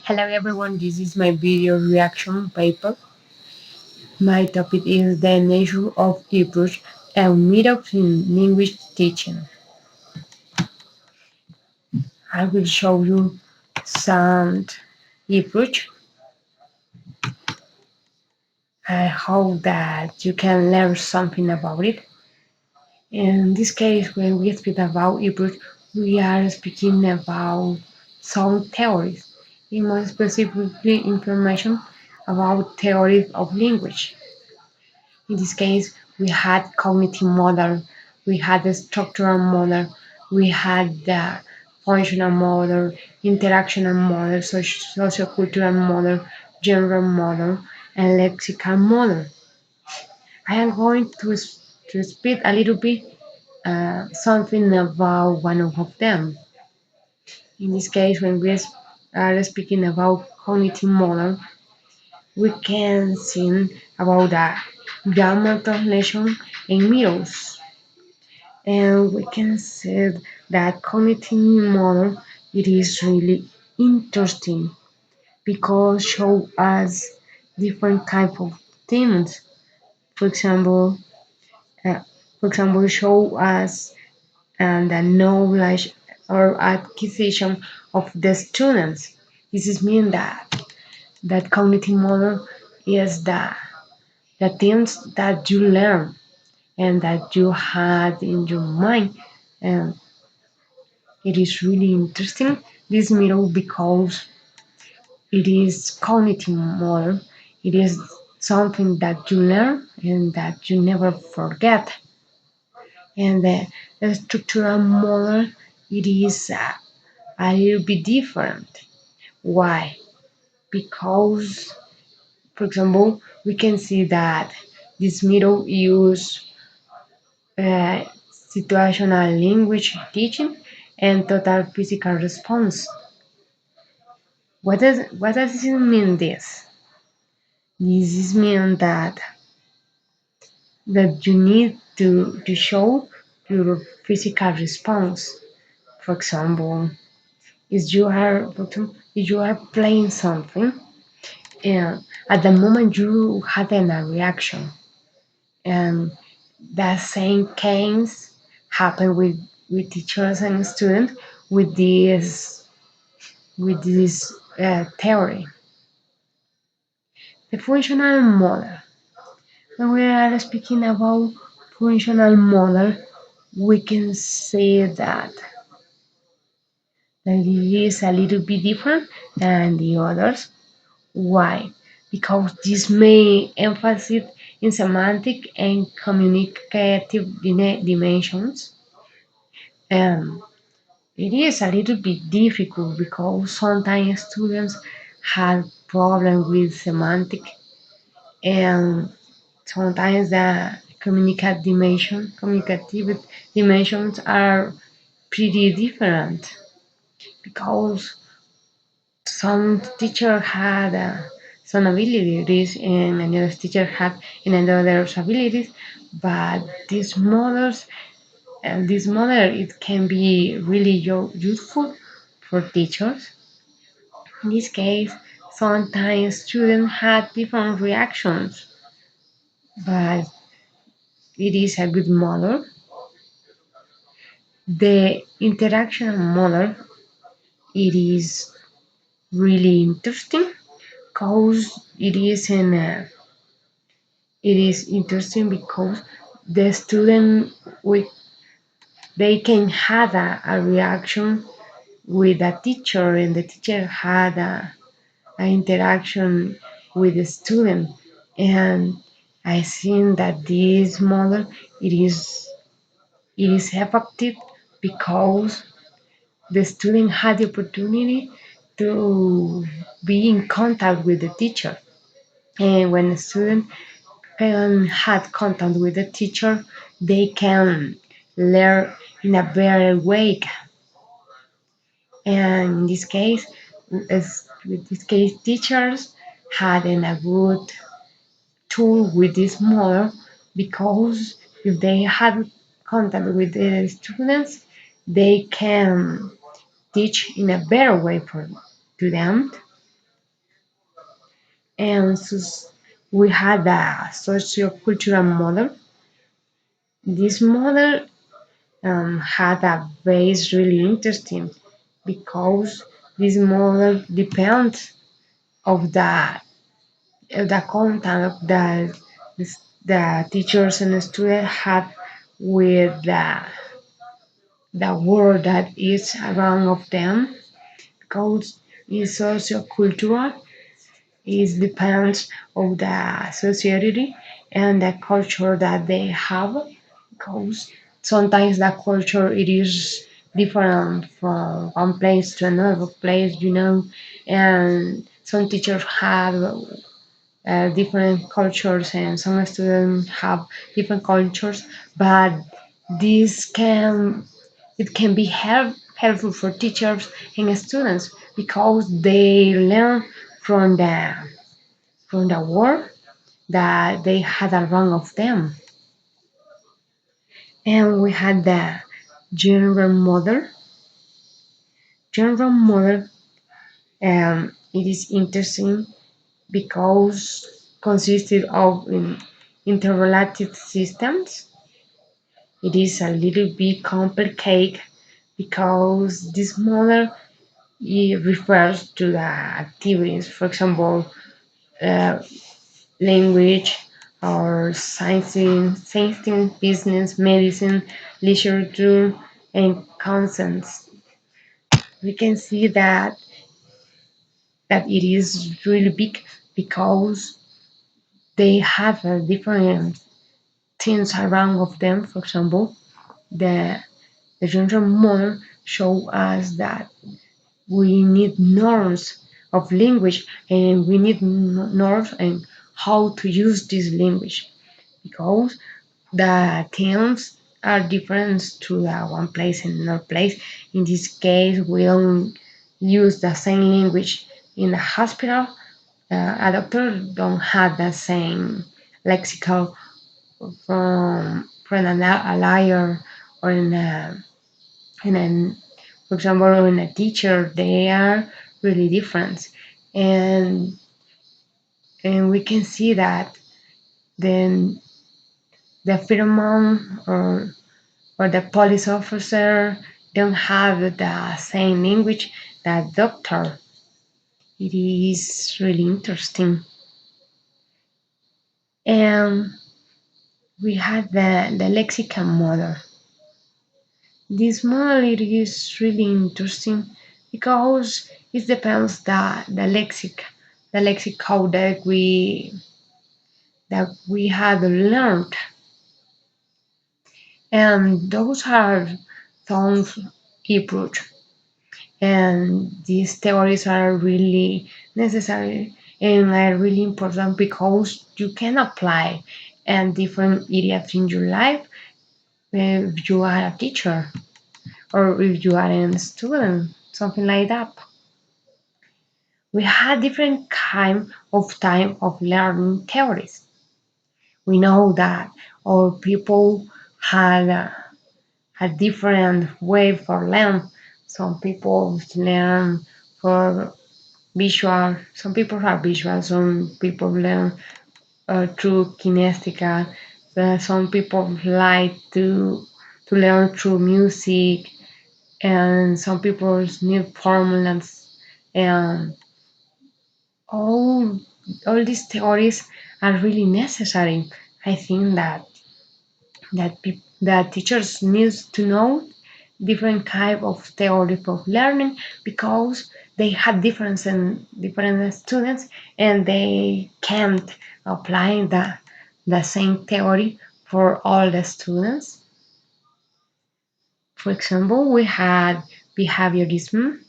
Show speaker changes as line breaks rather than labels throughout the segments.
Hello everyone, this is my video reaction paper. My topic is the nature of Eproches and methods in language teaching. I will show you some Eproches. I hope that you can learn something about it. In this case, when we speak about Eproches, we are speaking about some theories, and more specifically information about theories of language. In this case, we had cognitive model, we had the structural model, we had the functional model, interactional model, sociocultural model, general model, and lexical model. I am going to speak a little bit something about one of them. In this case, when we are speaking about cognitive model, we can see about the grammar translation in mirrors. And we can say that cognitive model it is really interesting because show us different type of things. For example, uh, show us the knowledge or acquisition of the students. This is mean that cognitive model is the things that you learn and that you had in your mind. And it is really interesting, this middle, because it is cognitive model. It is something that you learn and that you never forget. And the structural model, it is a little bit different. Why? Because, for example, we can see that this middle use uh, situational language teaching and total physical response. What does it mean this? This is mean that you need to show your physical response. For example, if you are playing something and at the moment you had a reaction and that same case happen with teachers and students with this theory. The functional model. When we are speaking about functional model, we can say that it is a little bit different than the others. Why? Because this may emphasize in semantic and communicative dimensions. And it is a little bit difficult because sometimes students have problems with semantic and sometimes the communicative dimensions are pretty different because some teacher had some abilities and another teacher had another abilities, but this model it can be really useful for teachers. In this case, sometimes students had different reactions, but it is a good model. The interaction model it is really interesting because it is interesting because the student with they can have a reaction with a teacher and the teacher had an interaction with the student, and I think that this model it is effective because the student had the opportunity to be in contact with the teacher. And when the student can have contact with the teacher, they can learn in a better way. And in this case, teachers had a good tool with this model because if they had contact with the students, they can teach in a better way to them. And we had a socio-cultural model. This model had a base really interesting because this model depends of the contact that the teachers and the students had with the world that is around of them because it's socio-cultural. It depends on the society and the culture that they have because sometimes the culture it is different from one place to another place, and some teachers have different cultures and some students have different cultures, but this can be helpful for teachers and students because they learn from the world that they had around of them. And we had the general model. General model, it is interesting because consisted of interrelated systems. It is a little bit complicated because this model it refers to the activities, for example, uh, language or science, business, medicine, literature, and consents. We can see that it is really big because they have different things around of them. For example, the the general model show us that we need norms of language and we need norms and how to use this language because the terms are different to the one place and another place. In this case, we don't use the same language in the hospital. A doctor don't have the same lexical from a liar or in a for example in a teacher. They are really different, and and we can see that then the fireman or the police officer don't have the same language that doctor. It is really interesting. And we had the lexical model. This model it is really interesting because it depends the lexic code that we had learned, and those are some approach. And these theories are really necessary and are really important because you can apply in different areas in your life if you are a teacher or if you are a student, something like that. We had different kind of time of learning theories. We know that all people had a different way for learn. Some people learn for visual. Some people are visual. Some people learn through kinesthetic. Some people like to learn through music, and some people need formulas. And all all these theories are really necessary. I think that teachers need to know different type of theory of learning because they have different students and they can't apply the same theory for all the students. For example, we had behaviorism,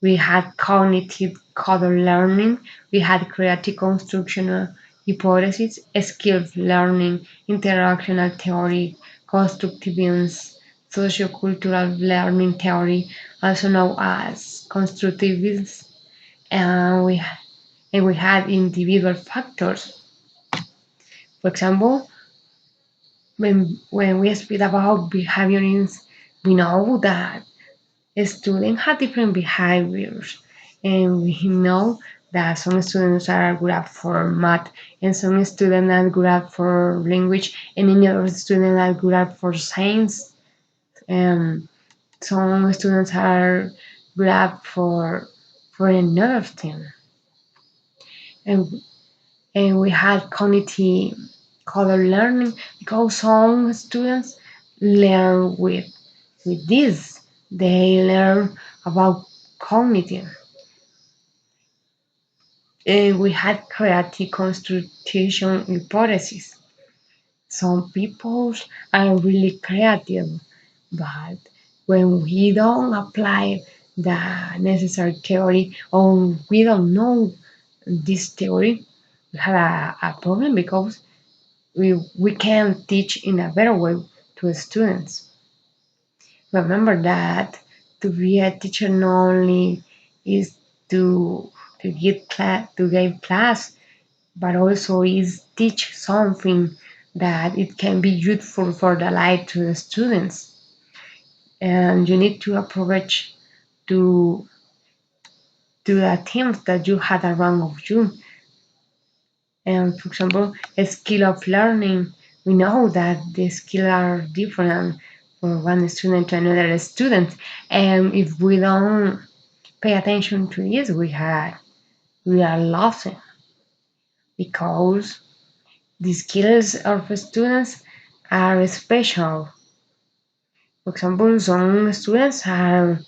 we had cognitive codal learning, we had creative constructional hypothesis, skilled learning, interactional theory, constructivism, sociocultural learning theory, also known as constructivism, and we had individual factors. For example, when we speak about behaviorism, we know that students have different behaviors, and we know that some students are good at for math, and some students are good at for language, and another students are good at for science, and some students are good at for another thing. And and we had cognitive color learning because some students learn with this. They learn about cognitive. And we had creative construction hypothesis. Some people are really creative, but when we don't apply the necessary theory or we don't know this theory, we have a problem because we can teach in a better way to the students. Remember that to be a teacher not only is to give class, but also is teach something that it can be useful for the life to the students. And you need to approach to the teams that you had around of you. And for example, a skill of learning, we know that the skills are different from one student to another student. And if we don't pay attention to this, we are lost because the skills of students are special. For example, some students are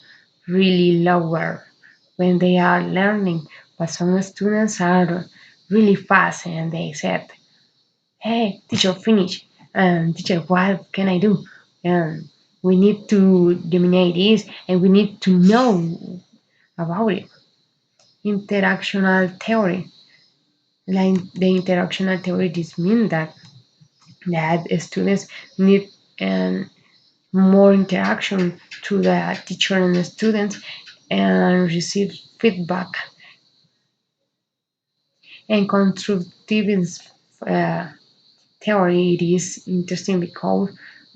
really lower when they are learning, but some students are really fast and they said, "Hey, teacher, finish." And teacher, what can I do? And we need to dominate this and we need to know about it. Interactional theory. Like the interactional theory, this means that students need more interaction to the teacher and the students and receive feedback. And constructivism uh, theory, it is interesting because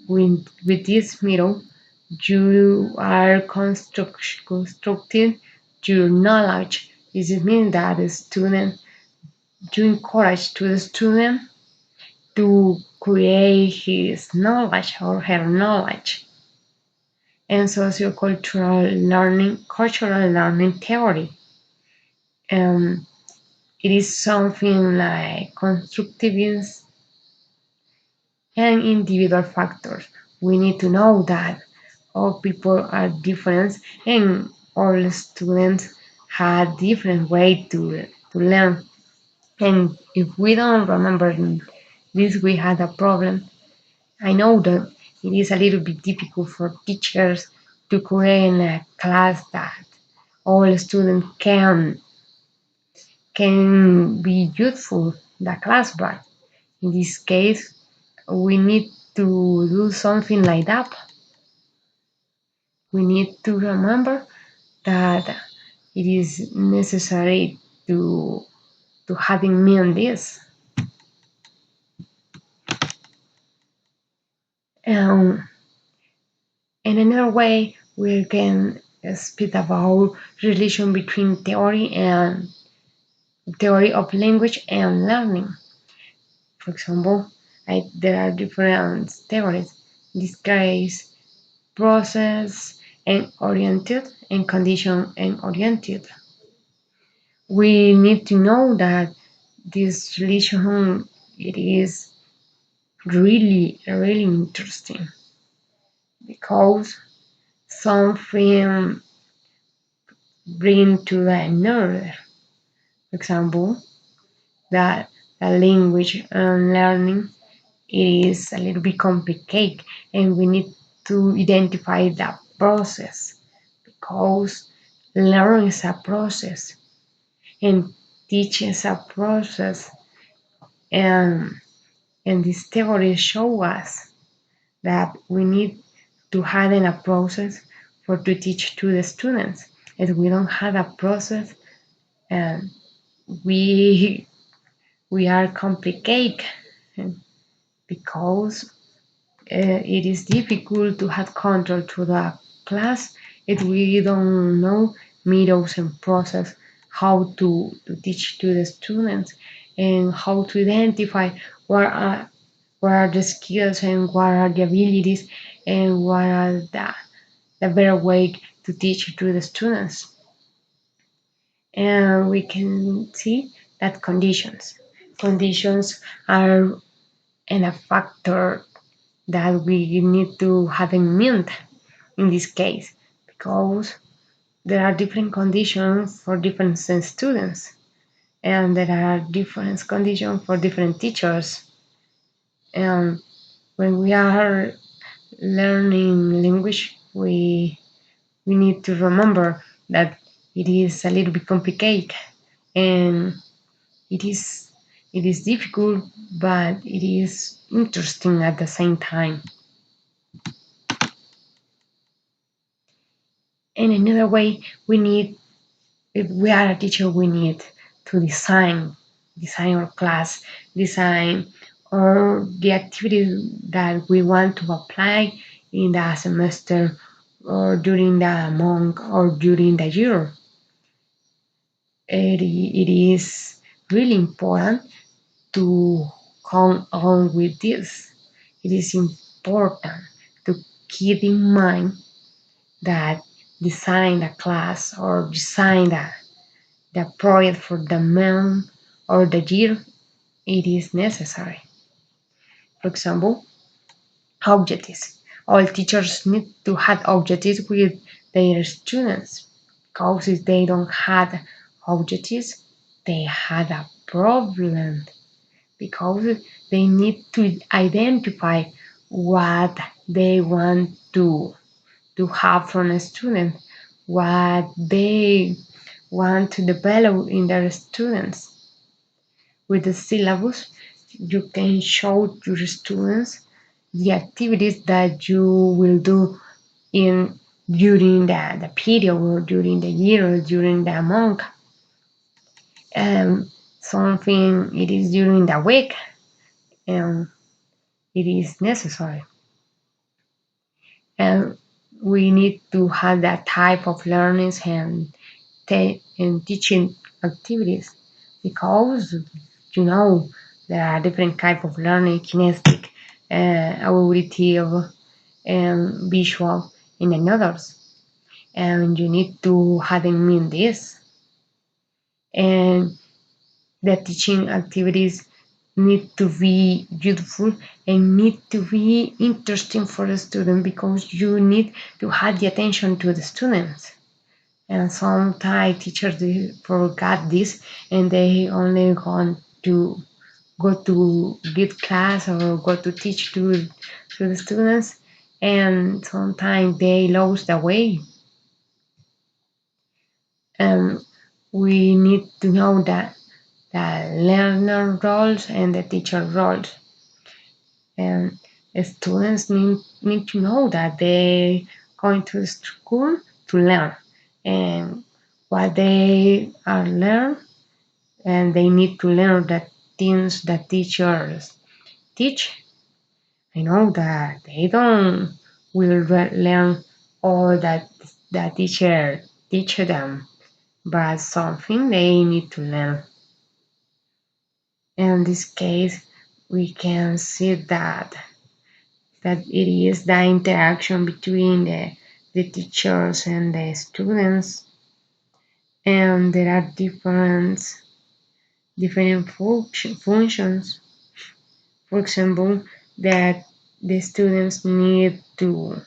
with this method you are constructing your knowledge. This means that the student, you encourage to the student to create his knowledge or her knowledge. And sociocultural learning, cultural learning theory. Um, it is something like constructivism and individual factors. We need to know that all people are different and all students have different way to learn. And if we don't remember this, we had a problem. I know that it is a little bit difficult for teachers to create a class that all students can be useful the class, but in this case we need to do something like that. We need to remember that it is necessary to having me on this. Um, in another way, we can speak about relation between theory of language and learning. For example, there are different theories. In this case, process and oriented and condition and oriented. We need to know that this relation it is really interesting because something bring to the nerve. For example, that the language and learning it is a little bit complicated and we need to identify that process because learning is a process and teaching is a process and this theory show us that we need to have a process for to teach to the students. If we don't have a process, and we are complicated because it is difficult to have control to the class if we don't know methods and process how to teach to the students and how to identify what are the skills and what are the abilities and what are the better way to teach to the students. And we can see that conditions are a factor that we need to have in mind in this case, because there are different conditions for different students and there are different conditions for different teachers. And when we are learning language, we need to remember that it is a little bit complicated and it is it is difficult, but it is interesting at the same time. And another way, we need, if we are a teacher, we need to design our class, design or the activities that we want to apply in the semester or during the month or during the year. It is really important to come on with this. It is important to keep in mind that design the class or design the project for the month or the year, it is necessary. For example, objectives. All teachers need to have objectives with their students, because if they don't have objectives, they had a problem, because they need to identify what they want to have from a student, what they want to develop in their students. With the syllabus, you can show your students the activities that you will do in during the period or during the year or during the month. Something it is during the week and it is necessary. And we need to have that type of learnings and teaching activities, because there are different type of learning, kinesthetic, auditive, and visual, and others. And you need to have in mind this. And the teaching activities need to be beautiful and need to be interesting for the student, because you need to have the attention to the students. And sometimes teachers they forgot this and they only want to go to give class or go to teach to the students, and sometimes they lose the way. And we need to know that the learner roles and the teacher roles. And students need to know that they going to school to learn, and what they are learn, and they need to learn the things that teachers teach. I know that they don't will learn all that the teacher teach them, but something they need to learn. In this case, we can see that it is the interaction between the teachers and the students, and there are different functions. For example, that the students need to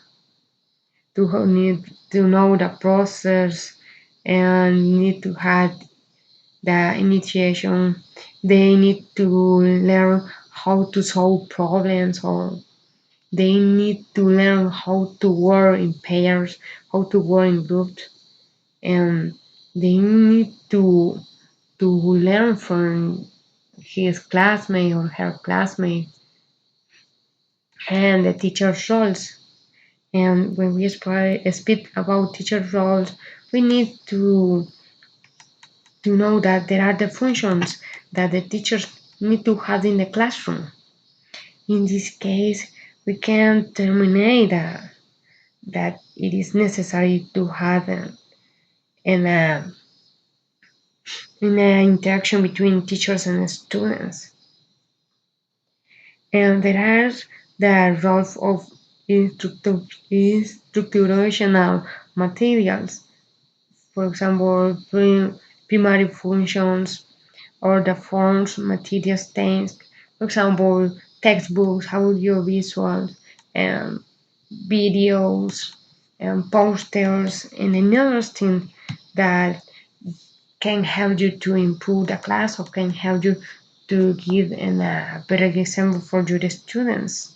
know the process and need to have the initiation. They need to learn how to solve problems, or they need to learn how to work in pairs, how to work in groups, and they need to learn from his classmate or her classmate. And the teacher's roles. And when we speak about teacher roles, we need to know that there are the functions that the teachers need to have in the classroom. In this case, we can terminate that it is necessary to have an in the interaction between teachers and students. And there are the roles of instructional materials, for example, primary functions or the forms materials things, for example, textbooks, audiovisuals, and videos, and posters, and another thing that can help you to improve the class or can help you to give a better example for your students.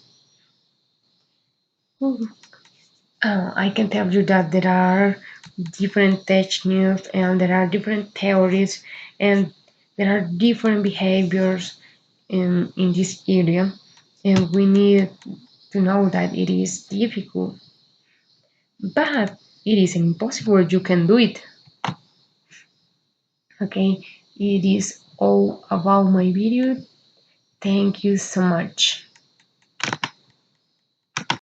I can tell you that there are different techniques and there are different theories and there are different behaviors in this area, and we need to know that it is difficult, but it is impossible. You can do it. Okay, it is all about my video. Thank you so much.